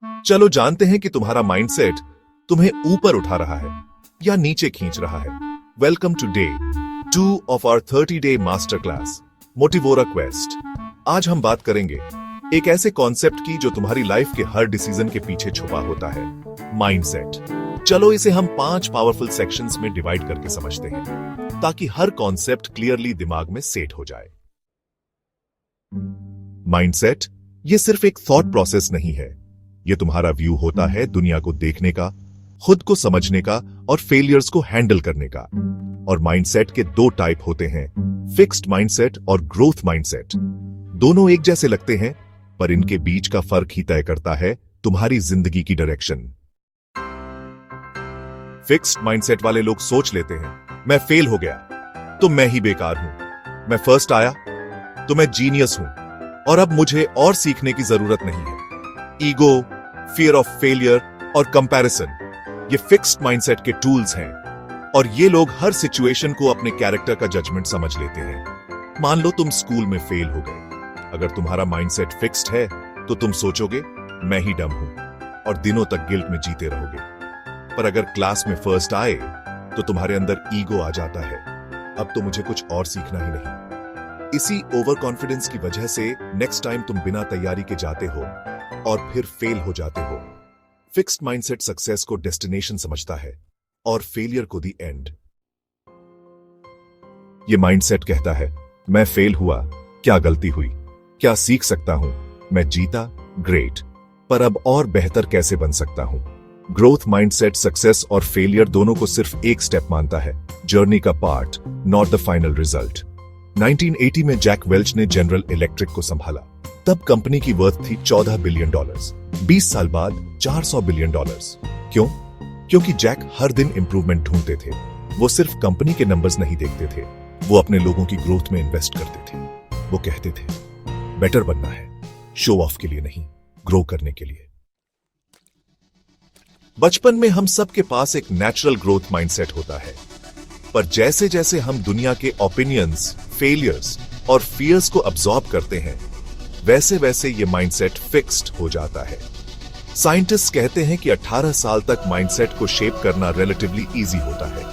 चलो जानते हैं कि तुम्हारा माइंडसेट तुम्हें ऊपर उठा रहा है या नीचे खींच रहा है। Welcome to day 2 of our 30-day master class Motivora Quest. आज हम बात करेंगे एक ऐसे कॉन्सेप्ट की जो तुम्हारी लाइफ के हर डिसीजन के पीछे छुपा होता है, माइंडसेट। चलो इसे हम 5 पावरफुल सेक्शंस में डिवाइड करके समझते हैं ताकि हर कॉन्सेप्ट क्लियरली दिमाग में सेट हो जाए। माइंडसेट ये सिर्फ एक थॉट प्रोसेस नहीं है, ये तुम्हारा व्यू होता है दुनिया को देखने का, खुद को समझने का और फेलियर्स को हैंडल करने का। और माइंडसेट के 2 टाइप होते हैं, फिक्स्ड माइंडसेट और ग्रोथ माइंडसेट। दोनों एक जैसे लगते हैं, पर इनके बीच का फर्क ही तय करता है तुम्हारी जिंदगी की डायरेक्शन। फिक्स्ड माइंडसेट वाले लोग सोच लेते हैं, मैं फेल हो गया तो मैं ही बेकार हूं, मैं फर्स्ट आया तो मैं जीनियस हूं और अब मुझे और सीखने की जरूरत नहीं है। ईगो, फियर ऑफ फेलियर और कंपैरिजन ये फिक्स्ड माइंडसेट के टूल्स हैं और ये लोग हर सिचुएशन को अपने कैरेक्टर का जजमेंट समझ लेते हैं। मान लो तुम स्कूल में फेल हो गए, अगर तुम्हारा माइंडसेट फिक्स्ड है तो तुम सोचोगे मैं ही डम हूं और दिनों तक गिल्ट में जीते रहोगे। पर अगर क्लास में फर्स्ट आए तो तुम्हारे अंदर ईगो आ जाता है, अब तो मुझे कुछ और सीखना ही नहीं। इसी ओवर कॉन्फिडेंस की वजह से नेक्स्ट टाइम तुम बिना तैयारी के जाते हो और फिर फेल हो जाते हो। फिक्स्ड माइंडसेट सक्सेस को डेस्टिनेशन समझता है और फेलियर को दी एंड। ये माइंडसेट कहता है, मैं फेल हुआ, क्या गलती हुई, क्या सीख सकता हूं, मैं जीता, ग्रेट, पर अब और बेहतर कैसे बन सकता हूं। ग्रोथ माइंडसेट सक्सेस और फेलियर दोनों को सिर्फ एक स्टेप मानता है, जर्नी का part, not the final result. 1980 में जैक वेल्च ने जनरल इलेक्ट्रिक को संभाला। तब कंपनी की वर्थ थी $14 बिलियन। 20 साल बाद $400 बिलियन। क्यों? क्योंकि जैक हर दिन इंप्रूवमेंट ढूंढते थे। वो सिर्फ कंपनी के नंबर्स नहीं देखते थे, वो अपने लोगों की ग्रोथ में इन्वेस्ट करते थे। वो कहते थे, बेटर बनना है, शो ऑफ के लिए नहीं, ग्रो करने के लिए। बचपन में हम सबके पास एक नेचुरल ग्रोथ माइंडसेट होता है, पर जैसे जैसे हम दुनिया के ओपिनियंस, फेलियर्स और फियर्स को अब्सॉर्ब करते हैं, वैसे वैसे ये माइंडसेट फिक्स्ड हो जाता है। साइंटिस्ट कहते हैं कि 18 साल तक माइंडसेट को शेप करना रिलेटिवली इजी होता है,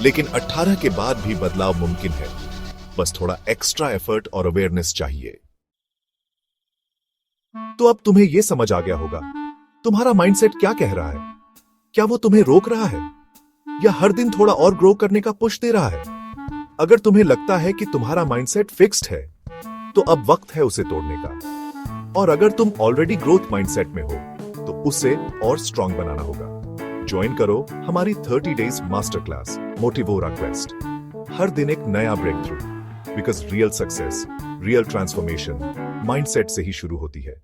लेकिन 18 के बाद भी बदलाव मुमकिन है, बस थोड़ा एक्स्ट्रा एफर्ट और अवेयरनेस चाहिए। तो अब तुम्हें यह समझ आ गया होगा, तुम्हारा माइंडसेट क्या कह रहा है। क्या वो तुम्हें रोक रहा है या हर दिन थोड़ा और ग्रो करने का पुश दे रहा है? अगर तुम्हें लगता है कि तुम्हारा माइंडसेट फिक्स्ड है, तो अब वक्त है उसे तोड़ने का। और अगर तुम ऑलरेडी ग्रोथ माइंडसेट में हो, तो उसे और स्ट्रांग बनाना होगा। ज्वाइन करो हमारी 30 days master class Motivora quest. हर दिन एक नया breakthrough, because real success, real transformation mindset से ही शुरू होती है।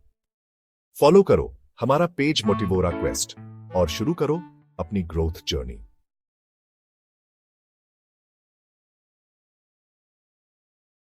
फॉलो करो हमारा पेज मोटिवोरा क्वेस्ट और शुरू करो अपनी ग्रोथ जर्नी।